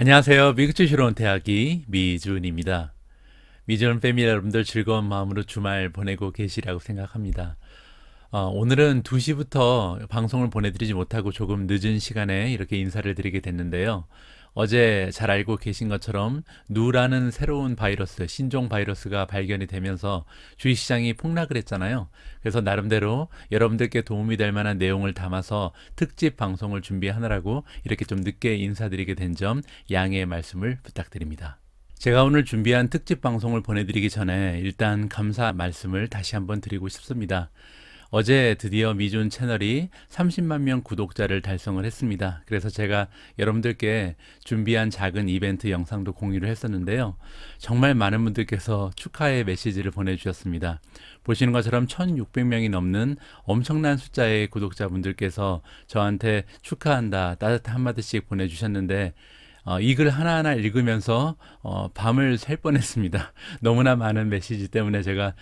안녕하세요. 미국 주시러 온 대학이 미준입니다. 미준 패밀리 여러분들 즐거운 마음으로 주말 보내고 계시라고 생각합니다. 오늘은 2시부터 방송을 보내드리지 못하고 조금 늦은 시간에 이렇게 인사를 드리게 됐는데요. 어제 잘 알고 계신 것처럼 누라는 새로운 바이러스, 신종 바이러스가 발견이 되면서 주식시장이 폭락을 했잖아요. 그래서 나름대로 여러분들께 도움이 될 만한 내용을 담아서 특집 방송을 준비하느라고 이렇게 좀 늦게 인사드리게 된 점 양해의 말씀을 부탁드립니다. 제가 오늘 준비한 특집 방송을 보내드리기 전에 일단 감사 말씀을 다시 한번 드리고 싶습니다. 어제 드디어 미준 채널이 30만 명 구독자를 달성을 했습니다. 그래서 제가 여러분들께 준비한 작은 이벤트 영상도 공유를 했었는데요. 정말 많은 분들께서 축하의 메시지를 보내주셨습니다. 보시는 것처럼 1600명이 넘는 엄청난 숫자의 구독자분들께서 저한테 축하한다, 따뜻한 한마디씩 보내주셨는데 이 글 하나하나 읽으면서 밤을 샐 뻔했습니다. 너무나 많은 메시지 때문에 제가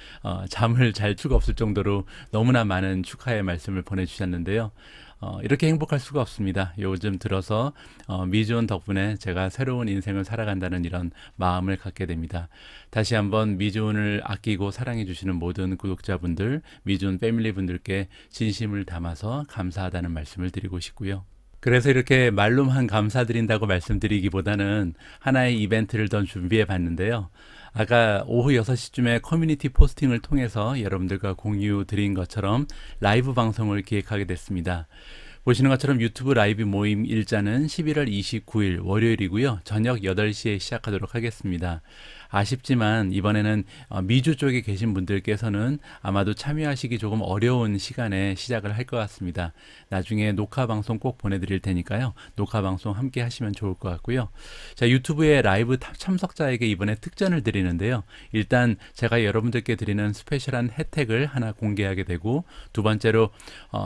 잠을 잘 수가 없을 정도로 너무나 많은 축하의 말씀을 보내주셨는데요. 이렇게 행복할 수가 없습니다. 요즘 들어서 미주원 덕분에 제가 새로운 인생을 살아간다는 이런 마음을 갖게 됩니다. 다시 한번 미주원을 아끼고 사랑해 주시는 모든 구독자분들, 미주원 패밀리 분들께 진심을 담아서 감사하다는 말씀을 드리고 싶고요. 그래서 이렇게 말로만 감사드린다고 말씀드리기보다는 하나의 이벤트를 더 준비해 봤는데요. 아까 오후 6시쯤에 커뮤니티 포스팅을 통해서 여러분들과 공유 드린 것처럼 라이브 방송을 기획하게 됐습니다. 보시는 것처럼 유튜브 라이브 모임 일자는 11월 29일 월요일이고요. 저녁 8시에 시작하도록 하겠습니다. 아쉽지만 이번에는 미주 쪽에 계신 분들께서는 아마도 참여하시기 조금 어려운 시간에 시작을 할 것 같습니다. 나중에 녹화 방송 꼭 보내드릴 테니까요. 녹화 방송 함께 하시면 좋을 것 같고요. 자, 유튜브에 라이브 참석자에게 이번에 특전을 드리는데요. 일단 제가 여러분들께 드리는 스페셜한 혜택을 하나 공개하게 되고, 두 번째로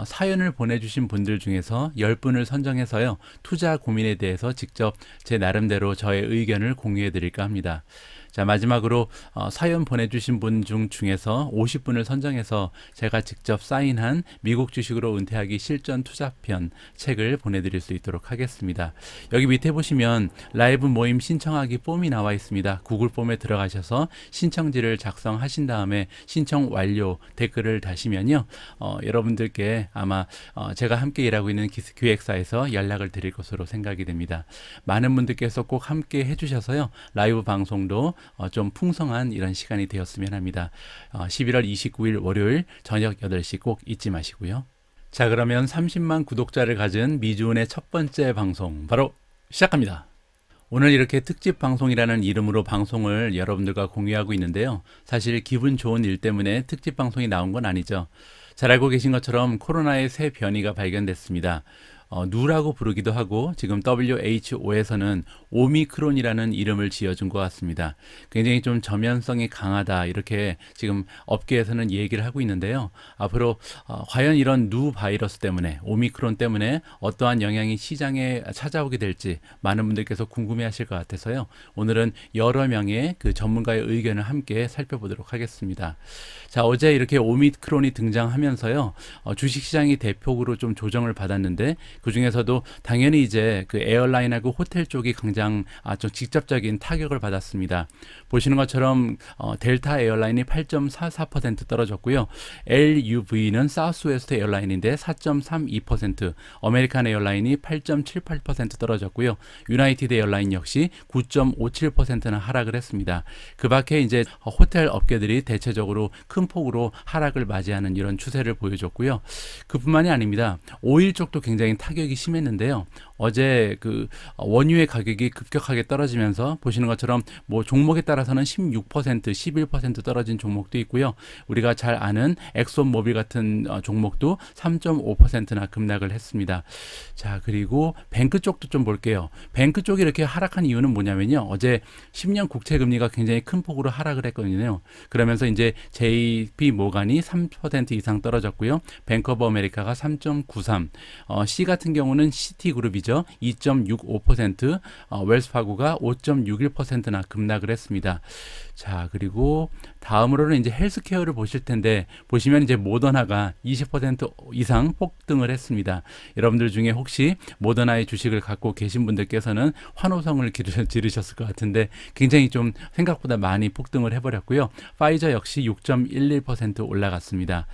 사연을 보내주신 분들 중에서 10분을 선정해서요. 투자 고민에 대해서 직접 제 나름대로 저의 의견을 공유해 드릴까 합니다. 자, 마지막으로 사연 보내주신 분 중에서 50분을 선정해서 제가 직접 사인한 미국 주식으로 은퇴하기 실전 투자편 책을 보내드릴 수 있도록 하겠습니다. 여기 밑에 보시면 라이브 모임 신청하기 폼이 나와 있습니다. 구글 폼에 들어가셔서 신청지를 작성하신 다음에 신청 완료 댓글을 다시면요. 여러분들께 아마 제가 함께 일하고 있는 기획사에서 연락을 드릴 것으로 생각이 됩니다. 많은 분들께서 꼭 함께 해주셔서요. 라이브 방송도 좀 풍성한 이런 시간이 되었으면 합니다. 11월 29일 월요일 저녁 8시 꼭 잊지 마시고요. 자, 그러면 30만 구독자를 가진 미주은의 첫 번째 방송 바로 시작합니다. 오늘 이렇게 특집 방송이라는 이름으로 방송을 여러분들과 공유하고 있는데요. 사실 기분 좋은 일 때문에 특집 방송이 나온 건 아니죠. 잘 알고 계신 것처럼 코로나의 새 변이가 발견됐습니다. 누라고 부르기도 하고 지금 WHO에서는 오미크론이라는 이름을 지어준 것 같습니다. 굉장히 좀 전면성이 강하다 이렇게 지금 업계에서는 얘기를 하고 있는데요. 앞으로 과연 이런 누 바이러스 때문에 오미크론 때문에 어떠한 영향이 시장에 찾아오게 될지 많은 분들께서 궁금해하실 것 같아서요. 오늘은 여러 명의 그 전문가의 의견을 함께 살펴보도록 하겠습니다. 자, 어제 이렇게 오미크론이 등장하면서요. 주식시장이 대폭으로 좀 조정을 받았는데 그 중에서도 당연히 이제 그 에어라인하고 호텔 쪽이 가장 좀 직접적인 타격을 받았습니다. 보시는 것처럼 델타 에어라인이 8.44% 떨어졌고요. LUV는 사우스웨스트 에어라인인데 4.32%, 아메리칸 에어라인이 8.78% 떨어졌고요. 유나이티드 에어라인 역시 9.57%나 하락을 했습니다. 그 밖에 이제 호텔 업계들이 대체적으로 큰 폭으로 하락을 맞이하는 이런 추세를 보여줬고요. 그뿐만이 아닙니다. 오일 쪽도 굉장히 타격이 심했는데요. 어제 그 원유의 가격이 급격하게 떨어지면서 보시는 것처럼 뭐 종목에 따라서는 16%, 11% 떨어진 종목도 있고요. 우리가 잘 아는 엑소모빌 같은 종목도 3.5%나 급락을 했습니다. 자, 그리고 뱅크 쪽도 좀 볼게요. 뱅크 쪽이 이렇게 하락한 이유는 뭐냐면요. 어제 10년 국채 금리가 굉장히 큰 폭으로 하락을 했거든요. 그러면서 이제 JP 모간이 3% 이상 떨어졌고요. 뱅크 오브 아메리카가 3.93, C 같은 경우는 시티그룹이죠. 2.65%, 웰스파고가 5.61%나 급락을 했습니다. 자, 그리고 다음으로는 이제 헬스케어를 보실 텐데 보시면 이제 모더나가 20% 이상 폭등을 했습니다. 여러분들 중에 혹시 모더나의 주식을 갖고 계신 분들께서는 환호성을 지르셨을 것 같은데 굉장히 좀 생각보다 많이 폭등을 해버렸고요. 파이저 역시 6.11% 올라갔습니다.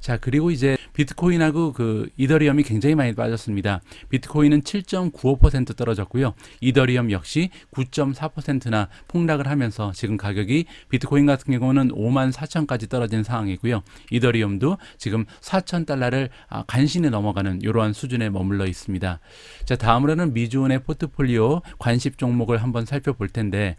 자, 그리고 이제 비트코인하고 그 이더리움이 굉장히 많이 빠졌습니다. 비트코인은 7.95% 떨어졌고요. 이더리움 역시 9.4%나 폭락을 하면서 지금 가격이 비트코인 같은 경우는 54,000까지 떨어진 상황이고요. 이더리움도 지금 4,000달러를 간신히 넘어가는 이러한 수준에 머물러 있습니다. 자, 다음으로는 미주은의 포트폴리오 관심 종목을 한번 살펴볼 텐데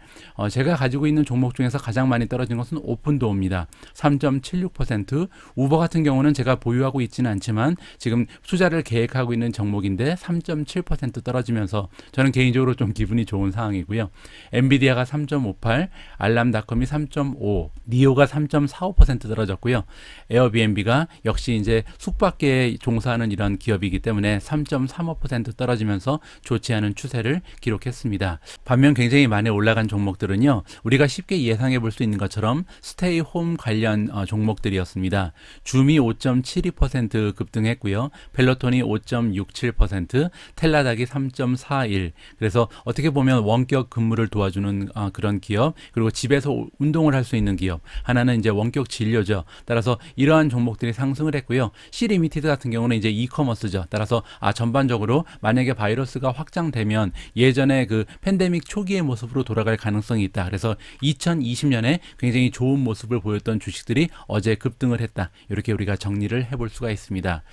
제가 가지고 있는 종목 중에서 가장 많이 떨어진 것은 오픈도어입니다. 3.76%. 우버 같은 경우는 제가 보유하고 있지는 않지만 지금 투자를 계획하고 있는 종목인데 3.7% 떨어지면서 저는 개인적으로 좀 기분이 좋은 상황이고요. 엔비디아가 3.58, 알람닷컴이 3.5, 니오가 3.45% 떨어졌고요. 에어비앤비가 역시 이제 숙박계에 종사하는 이런 기업이기 때문에 3.35% 떨어지면서 좋지 않은 추세를 기록했습니다. 반면 굉장히 많이 올라간 종목들은요, 우리가 쉽게 예상해 볼 수 있는 것처럼 스테이 홈 관련 종목들이었습니다. 줌이 5.72% 급등했고요. 펠로톤이 5.67%, 텔라닥이 3.41. 그래서 어떻게 보면 원격 근무를 도와주는 그런 기업, 그리고 집에서 운동을 할 수 있는 기업. 하나는 이제 원격 진료죠. 따라서 이러한 종목들이 상승을 했고요. C-리미티드 같은 경우는 이제 이커머스죠. 따라서 전반적으로 만약에 바이러스가 확장되면 예전에 그 팬데믹 초기의 모습으로 돌아갈 가능성이 있다. 그래서 2020년에 굉장히 좋은 모습을 보였던 주식들이 어제 급등을 했다. 이렇게 우리가 정리를 해볼 수가 있습니다.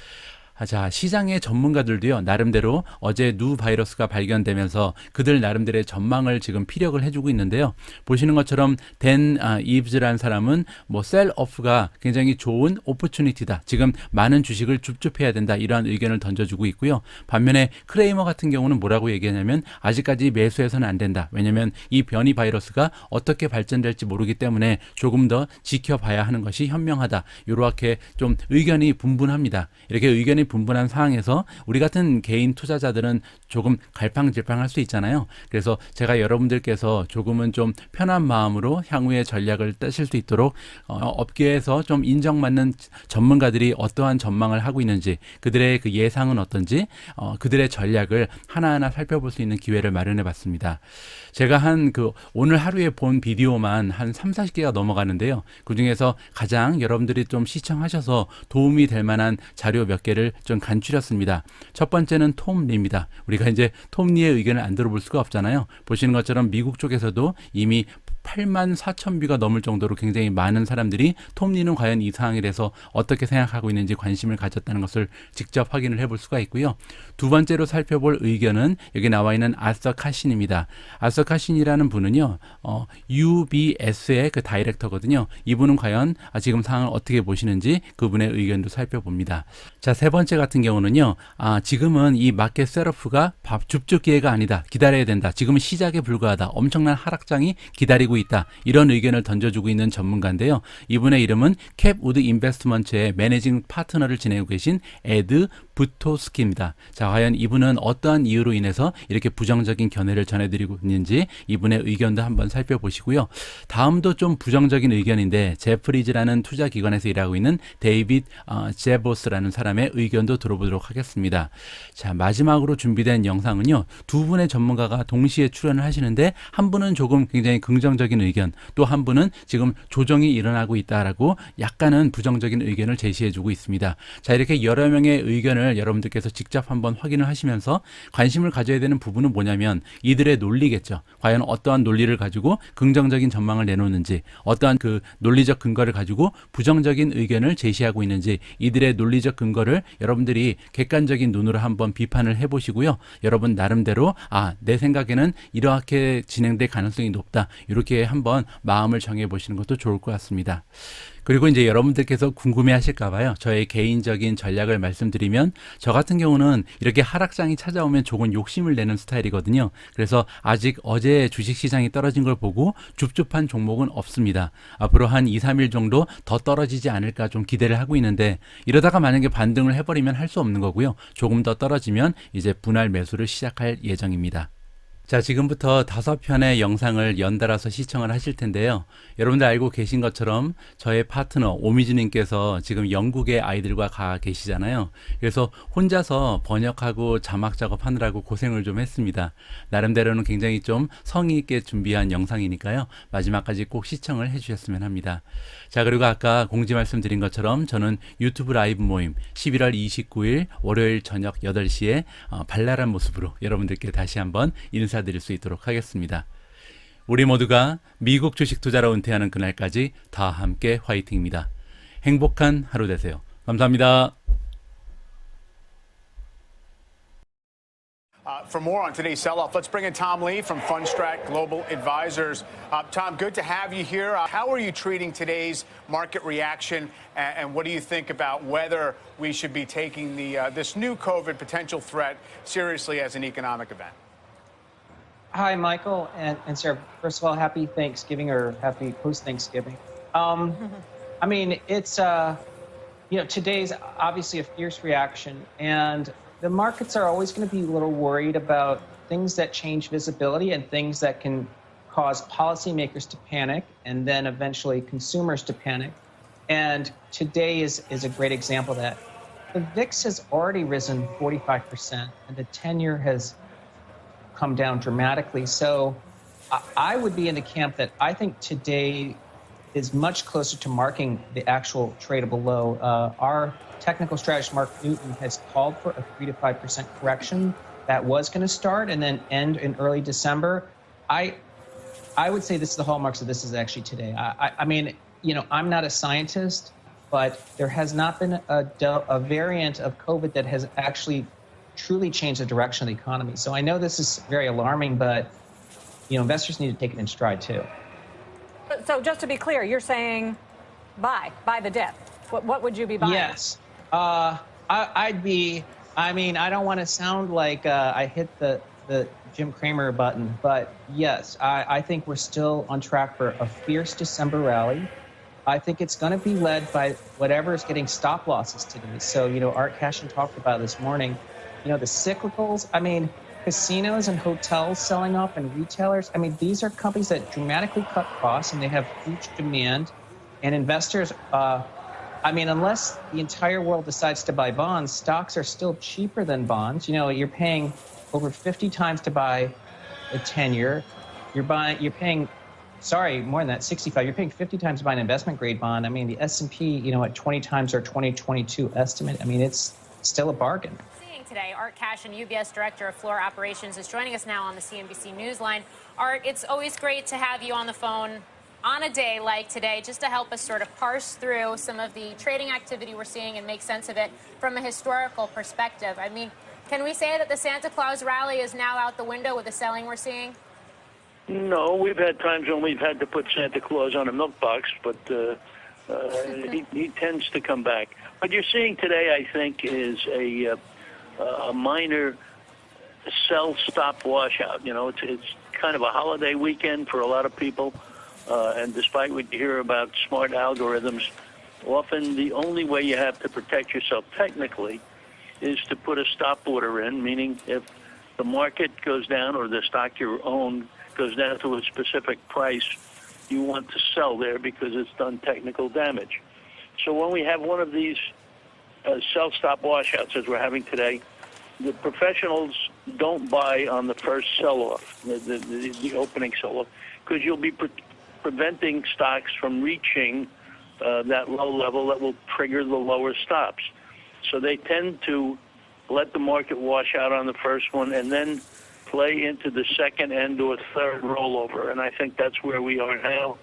자, 시장의 전문가들도요, 나름대로 어제 누 바이러스가 발견되면서 그들 나름대로의 전망을 지금 피력을 해주고 있는데요. 보시는 것처럼 댄 이브즈라는 사람은 뭐 셀오프가 굉장히 좋은 오퍼추니티다. 지금 많은 주식을 줍줍해야 된다. 이러한 의견을 던져주고 있고요. 반면에 크레이머 같은 경우는 뭐라고 얘기하냐면 아직까지 매수해서는 안 된다. 왜냐하면 이 변이 바이러스가 어떻게 발전될지 모르기 때문에 조금 더 지켜봐야 하는 것이 현명하다. 이렇게 좀 의견이 분분합니다. 이렇게 의견이 분분한 상황에서 우리 같은 개인 투자자들은 조금 갈팡질팡할 수 있잖아요. 그래서 제가 여러분들께서 조금은 좀 편한 마음으로 향후의 전략을 따실 수 있도록 업계에서 좀 인정받는 전문가들이 어떠한 전망을 하고 있는지, 그들의 그 예상은 어떤지, 그들의 전략을 하나하나 살펴볼 수 있는 기회를 마련해 봤습니다. 제가 오늘 하루에 본 비디오만 한 30-40개가 넘어가는데요. 그 중에서 가장 여러분들이 좀 시청하셔서 도움이 될 만한 자료 몇 개를 좀 간추렸습니다. 첫 번째는 톰 리입니다. 우리가 이제 톰 리의 의견을 안 들어볼 수가 없잖아요. 보시는 것처럼 미국 쪽에서도 이미 84,000뷰가 넘을 정도로 굉장히 많은 사람들이 톰 리는 과연 이 상황에 대해서 어떻게 생각하고 있는지 관심을 가졌다는 것을 직접 확인을 해볼 수가 있고요. 두 번째로 살펴볼 의견은 여기 나와 있는 아서 카신입니다. 아서 카신이라는 분은요, UBS의 그 다이렉터거든요. 이분은 과연 지금 상황을 어떻게 보시는지 그분의 의견도 살펴봅니다. 자, 세 번째 같은 경우는요, 지금은 이 마켓 셋업가 줍줍 기회가 아니다. 기다려야 된다. 지금은 시작에 불과하다. 엄청난 하락장이 기다리고 있다. 이런 의견을 던져주고 있는 전문가인데요. 이분의 이름은 캡우드 인베스트먼트의 매니징 파트너를 지내고 계신 에드 부토스키입니다. 자, 과연 이분은 어떠한 이유로 인해서 이렇게 부정적인 견해를 전해드리고 있는지 이분의 의견도 한번 살펴보시고요. 다음도 좀 부정적인 의견인데 제프리즈라는 투자기관에서 일하고 있는 데이빗 제보스라는 사람의 의견도 들어보도록 하겠습니다. 자, 마지막으로 준비된 영상은요, 두 분의 전문가가 동시에 출연을 하시는데 한 분은 조금 굉장히 긍정적인 의견, 또 한 분은 지금 조정이 일어나고 있다라고 약간은 부정적인 의견을 제시해주고 있습니다. 자, 이렇게 여러 명의 의견을 여러분들께서 직접 한번 확인을 하시면서 관심을 가져야 되는 부분은 뭐냐면 이들의 논리겠죠. 과연 어떠한 논리를 가지고 긍정적인 전망을 내놓는지, 어떠한 그 논리적 근거를 가지고 부정적인 의견을 제시하고 있는지, 이들의 논리적 근거를 여러분들이 객관적인 눈으로 한번 비판을 해보시고요. 여러분 나름대로 내 생각에는 이렇게 진행될 가능성이 높다. 이렇게 한번 마음을 정해보시는 것도 좋을 것 같습니다. 그리고 이제 여러분들께서 궁금해 하실까봐요. 저의 개인적인 전략을 말씀드리면, 저 같은 경우는 이렇게 하락장이 찾아오면 조금 욕심을 내는 스타일이거든요. 그래서 아직 어제 주식시장이 떨어진 걸 보고 줍줍한 종목은 없습니다. 앞으로 한 2-3일 정도 더 떨어지지 않을까 좀 기대를 하고 있는데, 이러다가 만약에 반등을 해버리면 할 수 없는 거고요. 조금 더 떨어지면 이제 분할 매수를 시작할 예정입니다. 자, 지금부터 5편의 영상을 연달아서 시청을 하실 텐데요. 여러분들 알고 계신 것처럼 저의 파트너 오미주님께서 지금 영국에 아이들과 가 계시잖아요. 그래서 혼자서 번역하고 자막 작업하느라고 고생을 좀 했습니다. 나름대로는 굉장히 좀 성의 있게 준비한 영상이니까요. 마지막까지 꼭 시청을 해주셨으면 합니다. 자, 그리고 아까 공지 말씀드린 것처럼 저는 유튜브 라이브 모임 11월 29일 월요일 저녁 8시에 발랄한 모습으로 여러분들께 다시 한번 인사드릴 수 있도록 하겠습니다. 우리 모두가 미국 주식 투자로 은퇴하는 그날까지 다 함께 화이팅입니다. 행복한 하루 되세요. 감사합니다. For more on today's sell-off, let's bring in Tom Lee from Fundstrat Global Advisors. Tom, good to have you here. How are you treating today's market reaction, and what do you think about whether we should be taking this new COVID potential threat seriously as an economic event? Hi, Michael and Sarah. First of all, happy Thanksgiving or happy post-Thanksgiving. I mean, it's, today's obviously a fierce reaction, and the markets are always going to be a little worried about things that change visibility and things that can cause policymakers to panic and then eventually consumers to panic. And today is a great example of that. The VIX has already risen 45%, and the 10-year has come down dramatically. So I would be in the camp that I think today is much closer to marking the actual tradable low. Our technical strategist, Mark Newton, has called for a 3 to 5% correction that was going to start and then end in early December. I would say this is the hallmarks of this is actually today. I mean, I'm not a scientist, but there has not been a variant of COVID that has actually truly change the direction of the economy. So I know this is very alarming, but investors need to take it in stride too. So just to be clear, you're saying buy the dip. What would you be buying? Yes, I'd be. I mean, I don't want to sound like I hit the Jim Cramer button, but yes, I think we're still on track for a fierce December rally. I think it's going to be led by whatever is getting stop losses today. So Art Cashin talked about this morning. The cyclicals, I mean, casinos and hotels selling off and retailers, I mean, these are companies that dramatically cut costs and they have huge demand. And investors, I mean, unless the entire world decides to buy bonds, stocks are still cheaper than bonds. You're paying over 50 times to buy a 10-year. You're paying, more than that, 65. You're paying 50 times to buy an investment grade bond. I mean, the S&P, at 20 times our 2022 estimate, I mean, it's still a bargain. Today, Art Cashin, UBS Director of Floor Operations, is joining us now on the CNBC Newsline. Art, it's always great to have you on the phone on a day like today, just to help us sort of parse through some of the trading activity we're seeing and make sense of it from a historical perspective. I mean, can we say that the Santa Claus rally is now out the window with the selling we're seeing? No, we've had times when we've had to put Santa Claus on a milk box, but he tends to come back. What you're seeing today, I think, is a minor sell-stop washout. It's kind of a holiday weekend for a lot of people, and despite what you hear about smart algorithms, often the only way you have to protect yourself technically is to put a stop order in, meaning if the market goes down or the stock you own goes down to a specific price, you want to sell there because it's done technical damage. So when we have one of these sell-stop washouts as we're having today, the professionals don't buy on the first sell-off, the opening sell-off, because you'll be preventing stocks from reaching that low level that will trigger the lower stops. So they tend to let the market wash out on the first one and then play into the second and or third rollover. And I think that's where we are now.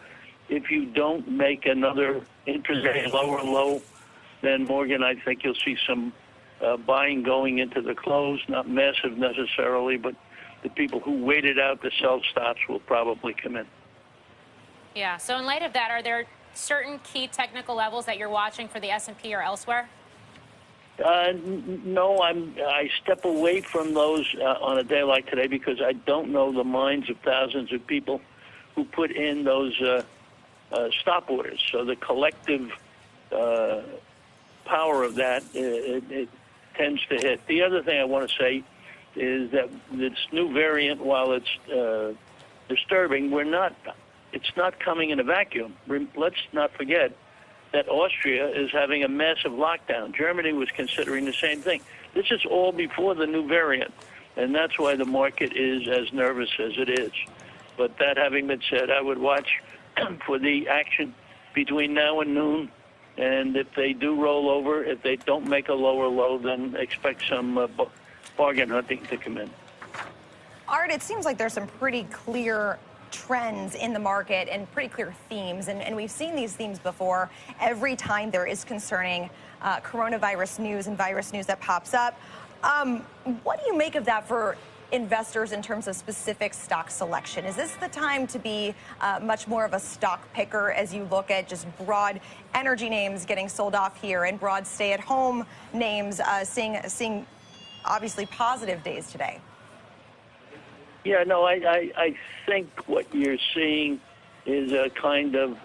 If you don't make another intraday lower low, then Morgan, I think you'll see some buying going into the close, not massive necessarily, but the people who waited out the sell stops will probably come in. Yeah. So in light of that, are there certain key technical levels that you're watching for the S&P or elsewhere? No, I step away from those on a day like today because I don't know the minds of thousands of people who put in those stop orders. So the collective power of that, it tends to hit. The other thing I want to say is that this new variant, while it's disturbing, it's not coming in a vacuum. Let's not forget that Austria is having a massive lockdown. Germany was considering the same thing. This is all before the new variant, and that's why the market is as nervous as it is. But that having been said, I would watch for the action between now and noon, and if they do roll over, if they don't make a lower low, then expect some bargain hunting to come in. Art, it seems like there's some pretty clear trends in the market and pretty clear themes, and we've seen these themes before. Every time there is concerning coronavirus news and virus news that pops up, what do you make of that for investors in terms of specific stock selection? Is this the time to be much more of a stock picker as you look at just broad energy names getting sold off here and broad stay-at-home names seeing obviously positive days today? Yeah, no, I think what you're seeing is a kind of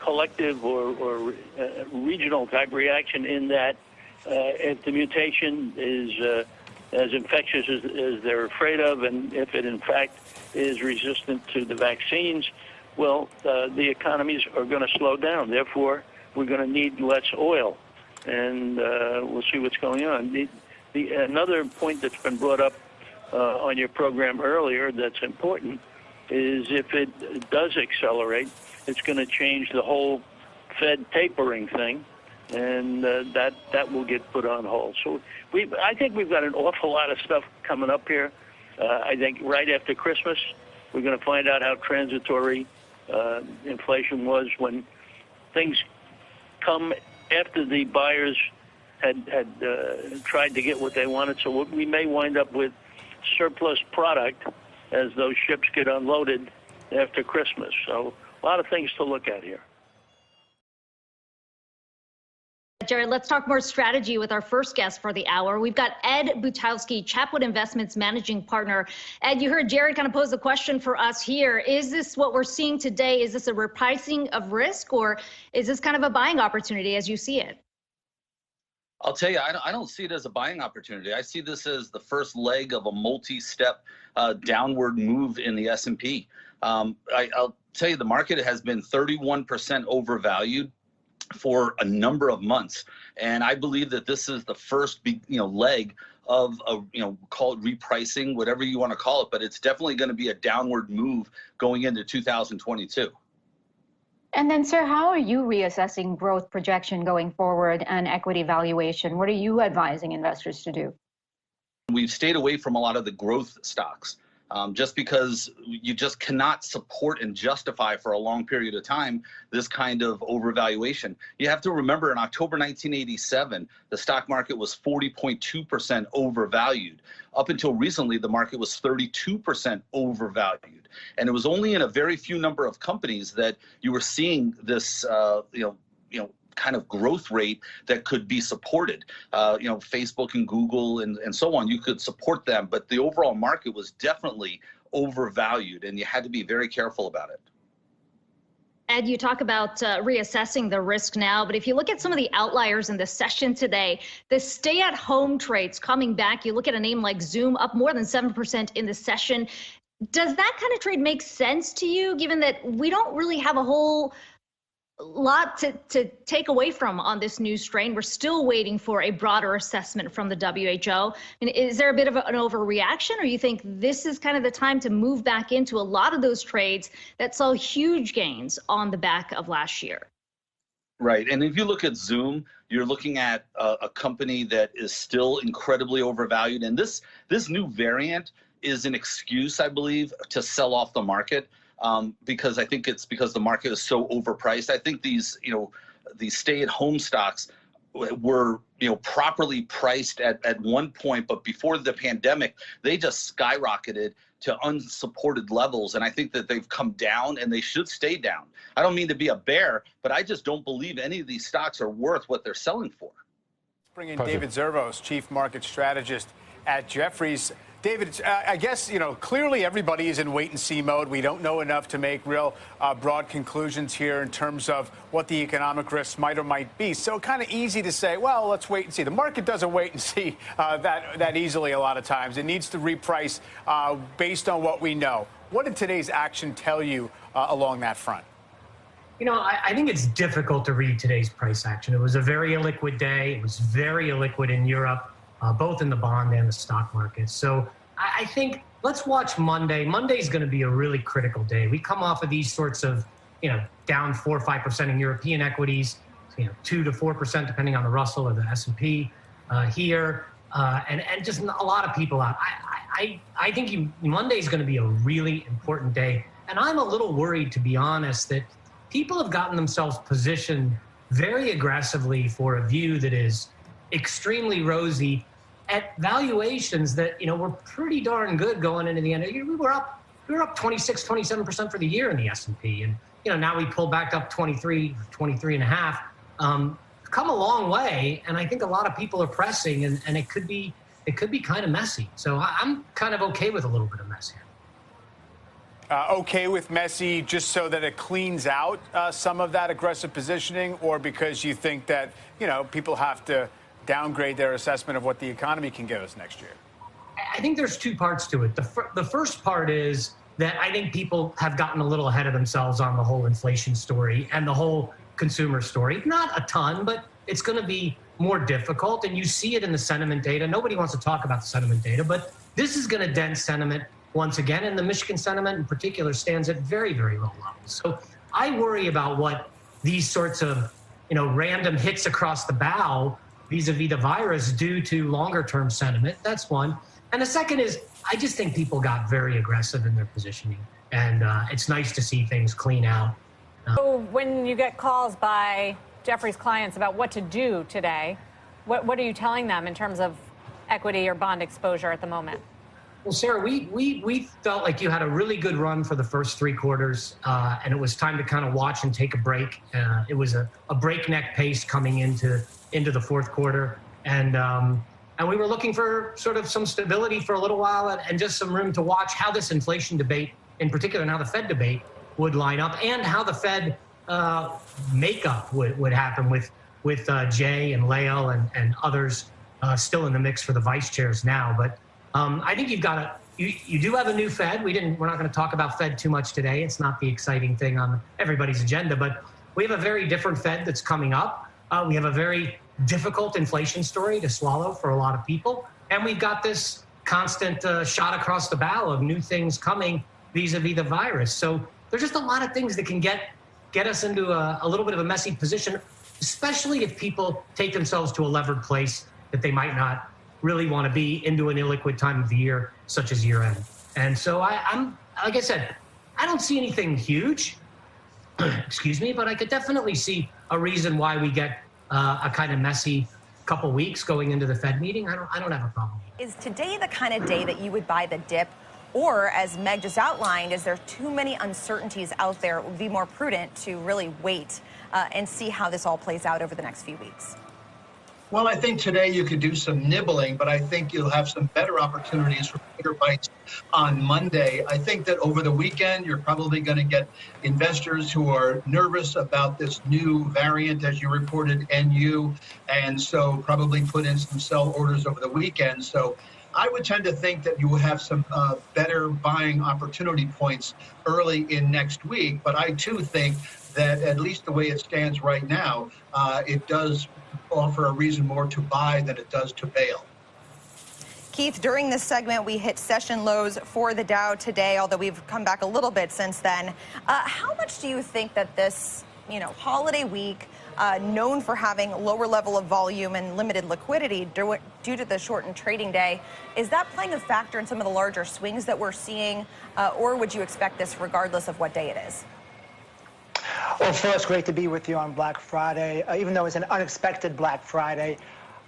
collective or regional type reaction in that if the mutation is as infectious as they're afraid of, and if it in fact is resistant to the vaccines, well, the economies are going to slow down. Therefore, we're going to need less oil, and we'll see what's going on. Another point that's been brought up on your program earlier that's important is if it does accelerate, it's going to change the whole Fed tapering thing, and that will get put on hold. So I think we've got an awful lot of stuff coming up here. I think right after Christmas, we're going to find out how transitory inflation was when things come after the buyers had tried to get what they wanted. So we may wind up with surplus product as those ships get unloaded after Christmas. So a lot of things to look at here. Jared, let's talk more strategy with our first guest for the hour. We've got Ed Butowski, Chapwood Investments Managing Partner. Ed, you heard Jared kind of pose the question for us here. Is this what we're seeing today? Is this a repricing of risk, or is this kind of a buying opportunity as you see it? I'll tell you, I don't see it as a buying opportunity. I see this as the first leg of a multi-step downward move in the S&P. I'll tell you, the market has been 31% overvalued for a number of months, and I believe that this is the first leg of a, call it repricing, whatever you want to call it, but it's definitely going to be a downward move going into 2022. And then, sir, how are you reassessing growth projection going forward and equity valuation? What are you advising investors to do? We've stayed away from a lot of the growth stocks just because you just cannot support and justify for a long period of time this kind of overvaluation. You have to remember, in October 1987, the stock market was 40.2% overvalued. Up until recently, the market was 32% overvalued. And it was only in a very few number of companies that you were seeing this, kind of growth rate that could be supported. Facebook and Google and so on, you could support them, but the overall market was definitely overvalued, and you had to be very careful about it. Ed, you talk about reassessing the risk now, but if you look at some of the outliers in the session today, the stay-at-home trades coming back, you look at a name like Zoom, up more than 7% in the session. Does that kind of trade make sense to you, given that we don't really have a whole lot to take away from on this new strain? We're still waiting for a broader assessment from the WHO. And is there a bit of an overreaction, or you think this is kind of the time to move back into a lot of those trades that saw huge gains on the back of last year? Right. And if you look at Zoom, you're looking at a company that is still incredibly overvalued. And this new variant is an excuse, I believe, to sell off the market. Because I think it's because the market is so overpriced. I think these stay-at-home stocks were, properly priced at one point, but before the pandemic, they just skyrocketed to unsupported levels. And I think that they've come down, and they should stay down. I don't mean to be a bear, but I just don't believe any of these stocks are worth what they're selling for. Let's bring in David Zervos, Chief Market Strategist at Jefferies. David, I guess, clearly everybody is in wait-and-see mode. We don't know enough to make real broad conclusions here in terms of what the economic risks might or might be. So kind of easy to say, well, let's wait and see. The market doesn't wait and see that easily a lot of times. It needs to reprice based on what we know. What did today's action tell you along that front? I think it's difficult to read today's price action. It was a very illiquid day. It was very illiquid in Europe, both in the bond and the stock market. So I think let's watch Monday. Monday's going to be a really critical day. We come off of these sorts of, down 4 or 5% in European equities, 2 to 4% depending on the Russell or the S&P here, and just a lot of people out. I think Monday's going to be a really important day. And I'm a little worried, to be honest, that people have gotten themselves positioned very aggressively for a view that is extremely rosy at valuations that, were pretty darn good going into the end of the year. We were up 26, 27% for the year in the S&P. And, now we pulled back up 23 and a half. Come a long way. And I think a lot of people are pressing and it could be kind of messy. So I'm kind of okay with a little bit of mess here. Okay with messy just so that it cleans out some of that aggressive positioning, or because you think that, people have to downgrade their assessment of what the economy can give us next year? I think there's two parts to it. The first part is that I think people have gotten a little ahead of themselves on the whole inflation story and the whole consumer story. Not a ton, but it's going to be more difficult. And you see it in the sentiment data. Nobody wants to talk about the sentiment data, but this is going to dent sentiment once again. And the Michigan sentiment in particular stands at very, very low levels. So I worry about what these sorts of, random hits across the bow vis-a-vis the virus due to longer term sentiment. That's one. And the second is, I just think people got very aggressive in their positioning. And it's nice to see things clean out. So when you get calls by Jefferies clients about what to do today, what are you telling them in terms of equity or bond exposure at the moment? Well, Sarah, we felt like you had a really good run for the first 3 quarters, and it was time to kind of watch and take a break. It was a breakneck pace coming into the fourth quarter, and we were looking for sort of some stability for a little while and just some room to watch how this inflation debate, in particular, and how the Fed debate would line up, and how the Fed makeup would happen with Jay and Lael and others still in the mix for the vice chairs now, but. I think you do have a new Fed. We're not going to talk about Fed too much today. It's not the exciting thing on everybody's agenda, but we have a very different Fed that's coming up. We have a very difficult inflation story to swallow for a lot of people. And we've got this constant shot across the bow of new things coming vis-a-vis the virus. So there's just a lot of things that can get us into a little bit of a messy position, especially if people take themselves to a levered place that they might not really want to be into an illiquid time of the year, such as year end. And so I'm, like I said, I don't see anything huge, excuse me, but I could definitely see a reason why we get a kind of messy couple weeks going into the Fed meeting. I don't have a problem. Is today the kind of day that you would buy the dip? Or, as Meg just outlined, is there too many uncertainties out there? It would be more prudent to really wait and see how this all plays out over the next few weeks. Well, I think today you could do some nibbling, but I think you'll have some better opportunities for bigger bites on Monday. I think that over the weekend, you're probably going to get investors who are nervous about this new variant, as you reported, NU, and so probably put in some sell orders over the weekend. So I would tend to think that you will have some better buying opportunity points early in next week. But I, too, think that at least the way it stands right now, it does offer a reason more to buy than it does to bail. Keith, during this segment, we hit session lows for the Dow today, although we've come back a little bit since then. How much do you think that this, holiday week, known for having lower level of volume and limited liquidity due to the shortened trading day, is that playing a factor in some of the larger swings that we're seeing, or would you expect this regardless of what day it is? Well, first, great to be with you on Black Friday, even though it's an unexpected Black Friday.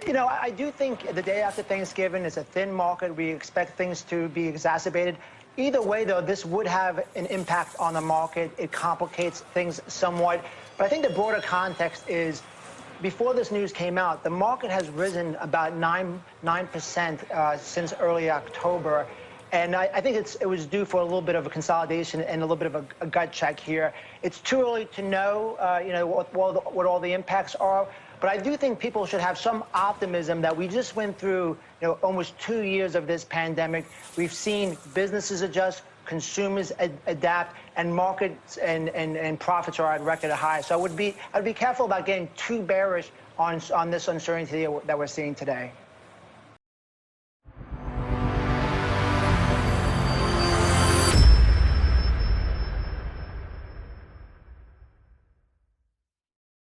I do think the day after Thanksgiving is a thin market. We expect things to be exacerbated. Either way, though, this would have an impact on the market. It complicates things somewhat. But I think the broader context is before this news came out, the market has risen about 9% since early October. And I think it was due for a little bit of a consolidation and a little bit of a gut check here. It's too early to know, what all the impacts are. But I do think people should have some optimism that we just went through, almost 2 years of this pandemic. We've seen businesses adjust, consumers adapt, and markets and profits are at record highs. So I'd be careful about getting too bearish on this uncertainty that we're seeing today.